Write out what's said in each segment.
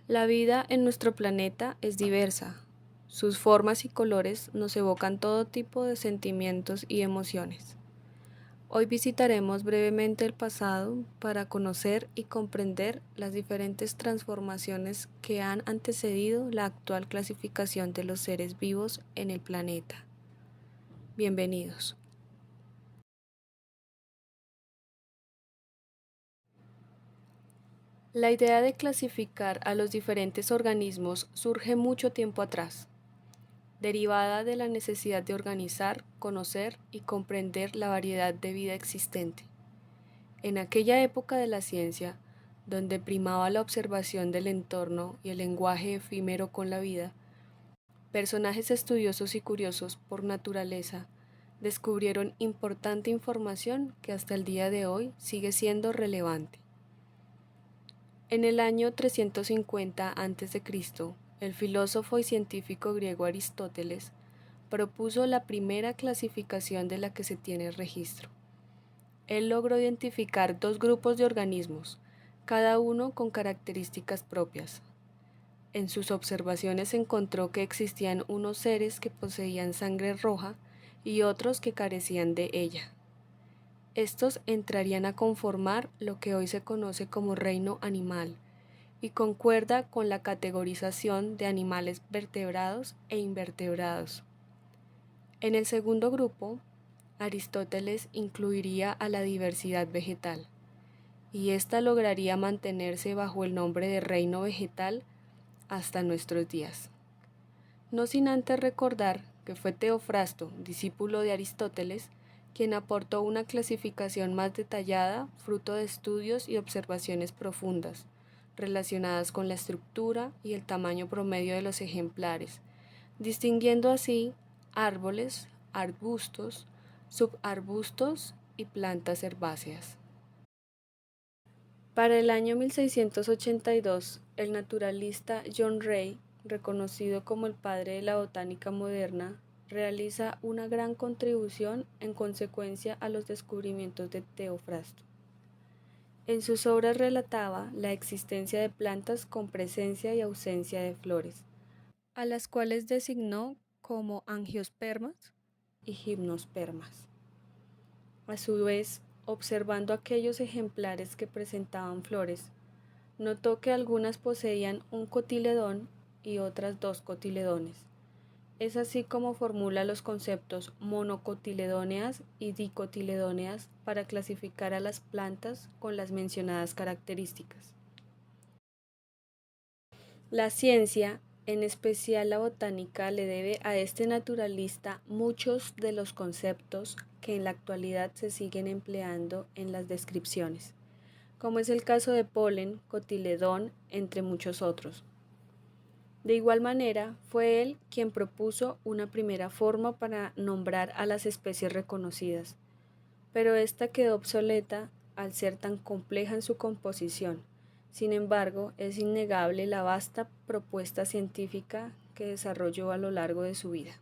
La vida en nuestro planeta es diversa. Sus formas y colores nos evocan todo tipo de sentimientos y emociones. Hoy visitaremos brevemente el pasado para conocer y comprender las diferentes transformaciones que han antecedido la actual clasificación de los seres vivos en el planeta. Bienvenidos. La idea de clasificar a los diferentes organismos surge mucho tiempo atrás, derivada de la necesidad de organizar, conocer y comprender la variedad de vida existente. En aquella época de la ciencia, donde primaba la observación del entorno y el lenguaje efímero con la vida, personajes estudiosos y curiosos por naturaleza descubrieron importante información que hasta el día de hoy sigue siendo relevante. En el año 350 a.C., el filósofo y científico griego Aristóteles propuso la primera clasificación de la que se tiene registro. Él logró identificar dos grupos de organismos, cada uno con características propias. En sus observaciones encontró que existían unos seres que poseían sangre roja y otros que carecían de ella. Estos entrarían a conformar lo que hoy se conoce como reino animal y concuerda con la categorización de animales vertebrados e invertebrados. En el segundo grupo, Aristóteles incluiría a la diversidad vegetal, y ésta lograría mantenerse bajo el nombre de reino vegetal hasta nuestros días. No sin antes recordar que fue Teofrasto, discípulo de Aristóteles, quien aportó una clasificación más detallada, fruto de estudios y observaciones profundas, relacionadas con la estructura y el tamaño promedio de los ejemplares, distinguiendo así árboles, arbustos, subarbustos y plantas herbáceas. Para el año 1682, el naturalista John Ray, reconocido como el padre de la botánica moderna, realiza una gran contribución en consecuencia a los descubrimientos de Teofrasto. En sus obras relataba la existencia de plantas con presencia y ausencia de flores, a las cuales designó como angiospermas y gimnospermas. A su vez, observando aquellos ejemplares que presentaban flores, notó que algunas poseían un cotiledón y otras dos cotiledones. Es así como formula los conceptos monocotiledóneas y dicotiledóneas para clasificar a las plantas con las mencionadas características. La ciencia, en especial la botánica, le debe a este naturalista muchos de los conceptos que en la actualidad se siguen empleando en las descripciones, como es el caso de polen, cotiledón, entre muchos otros. De igual manera, fue él quien propuso una primera forma para nombrar a las especies reconocidas, pero esta quedó obsoleta al ser tan compleja en su composición. Sin embargo, es innegable la vasta propuesta científica que desarrolló a lo largo de su vida.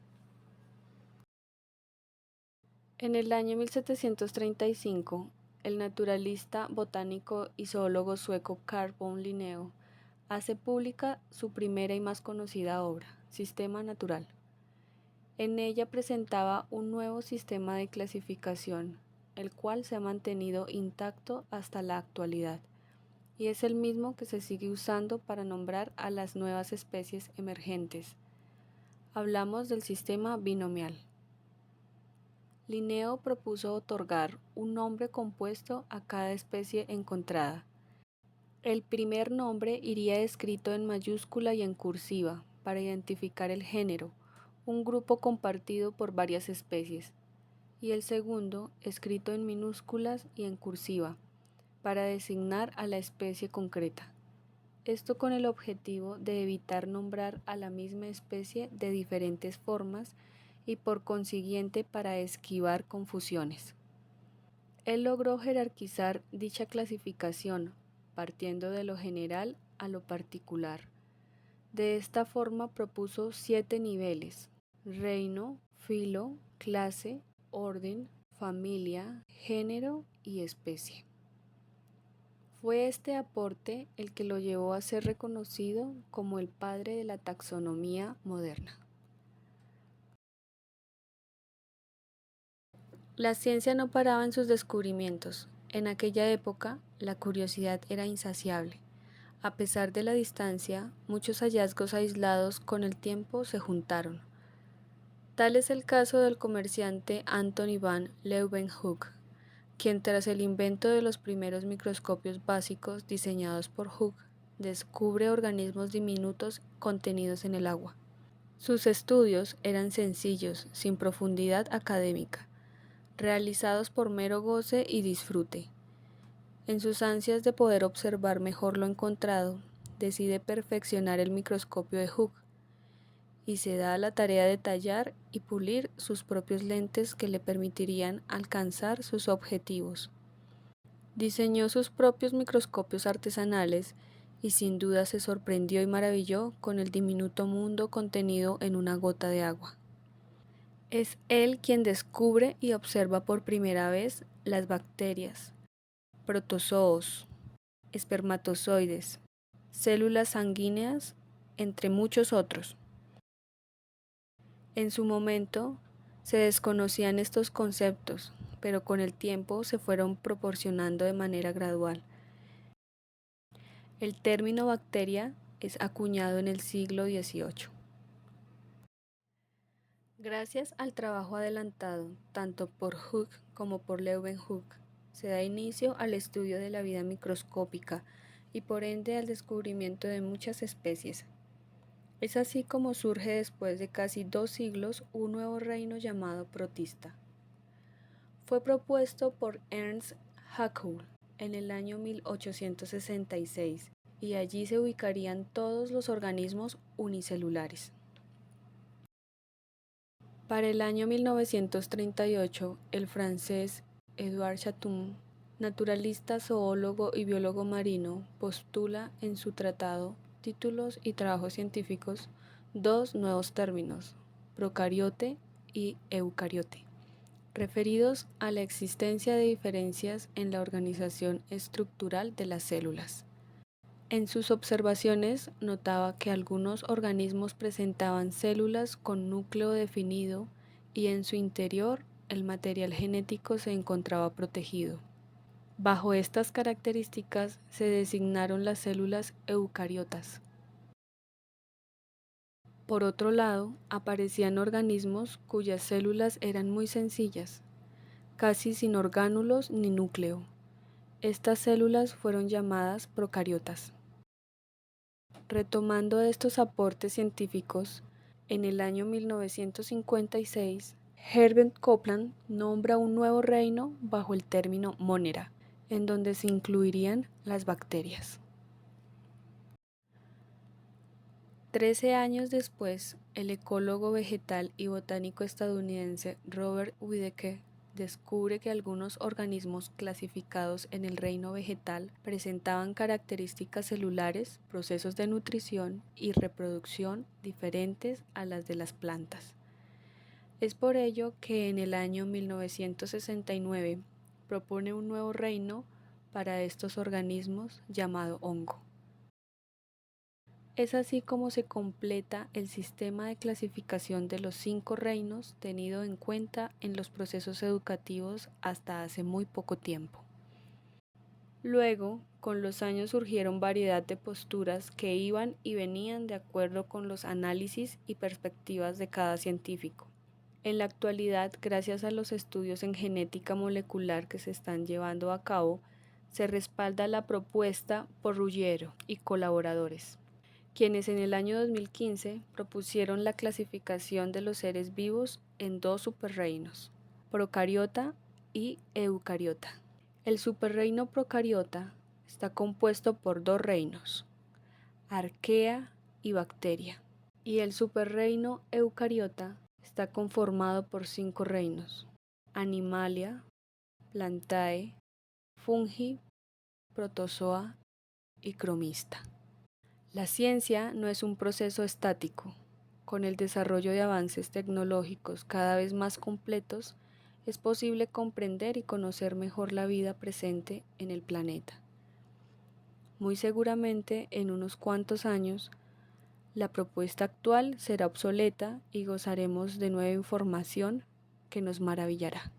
En el año 1735, el naturalista, botánico y zoólogo sueco Carl von Linneo hace pública su primera y más conocida obra, Sistema Natural. En ella presentaba un nuevo sistema de clasificación, el cual se ha mantenido intacto hasta la actualidad, y es el mismo que se sigue usando para nombrar a las nuevas especies emergentes. Hablamos del sistema binomial. Linneo propuso otorgar un nombre compuesto a cada especie encontrada. El primer nombre iría escrito en mayúscula y en cursiva para identificar el género, un grupo compartido por varias especies, y el segundo escrito en minúsculas y en cursiva para designar a la especie concreta. Esto con el objetivo de evitar nombrar a la misma especie de diferentes formas y por consiguiente para esquivar confusiones. Él logró jerarquizar dicha clasificación, partiendo de lo general a lo particular. De esta forma propuso 7 niveles: reino, filo, clase, orden, familia, género y especie. Fue este aporte el que lo llevó a ser reconocido como el padre de la taxonomía moderna. La ciencia no paraba en sus descubrimientos. En aquella época, la curiosidad era insaciable. A pesar de la distancia, muchos hallazgos aislados con el tiempo se juntaron. Tal es el caso del comerciante Anthony van Leeuwenhoek, quien tras el invento de los primeros microscopios básicos diseñados por Hooke, descubre organismos diminutos contenidos en el agua. Sus estudios eran sencillos, sin profundidad académica, realizados por mero goce y disfrute. En sus ansias de poder observar mejor lo encontrado, decide perfeccionar el microscopio de Hooke y se da a la tarea de tallar y pulir sus propios lentes que le permitirían alcanzar sus objetivos. Diseñó sus propios microscopios artesanales y sin duda se sorprendió y maravilló con el diminuto mundo contenido en una gota de agua. Es él quien descubre y observa por primera vez las bacterias, protozoos, espermatozoides, células sanguíneas, entre muchos otros. En su momento se desconocían estos conceptos, pero con el tiempo se fueron proporcionando de manera gradual. El término bacteria es acuñado en el siglo XVIII. Gracias al trabajo adelantado, tanto por Hooke como por Leeuwenhoek, se da inicio al estudio de la vida microscópica y por ende al descubrimiento de muchas especies. Es así como surge después de casi 2 siglos un nuevo reino llamado protista. Fue propuesto por Ernst Haeckel en el año 1866 y allí se ubicarían todos los organismos unicelulares. Para el año 1938, el francés Edouard Chaton, naturalista, zoólogo y biólogo marino, postula en su tratado Títulos y trabajos científicos 2 nuevos términos, procariote y eucariote, referidos a la existencia de diferencias en la organización estructural de las células. En sus observaciones notaba que algunos organismos presentaban células con núcleo definido y en su interior el material genético se encontraba protegido. Bajo estas características se designaron las células eucariotas. Por otro lado, aparecían organismos cuyas células eran muy sencillas, casi sin orgánulos ni núcleo. Estas células fueron llamadas procariotas. Retomando estos aportes científicos, en el año 1956, Herbert Copeland nombra un nuevo reino bajo el término Monera, en donde se incluirían las bacterias. 13 años después, el ecólogo vegetal y botánico estadounidense Robert Whittaker descubre que algunos organismos clasificados en el reino vegetal presentaban características celulares, procesos de nutrición y reproducción diferentes a las de las plantas. Es por ello que en el año 1969 propone un nuevo reino para estos organismos llamado hongo. Es así como se completa el sistema de clasificación de los 5 reinos tenido en cuenta en los procesos educativos hasta hace muy poco tiempo. Luego, con los años surgieron variedad de posturas que iban y venían de acuerdo con los análisis y perspectivas de cada científico. En la actualidad, gracias a los estudios en genética molecular que se están llevando a cabo, se respalda la propuesta por Ruggiero y colaboradores, quienes en el año 2015 propusieron la clasificación de los seres vivos en 2 superreinos, procariota y eucariota. El superreino procariota está compuesto por 2 reinos, arquea y bacteria, y el superreino eucariota está conformado por 5 reinos, animalia, plantae, fungi, protozoa y cromista. La ciencia no es un proceso estático. Con el desarrollo de avances tecnológicos cada vez más completos, es posible comprender y conocer mejor la vida presente en el planeta. Muy seguramente en unos cuantos años la propuesta actual será obsoleta y gozaremos de nueva información que nos maravillará.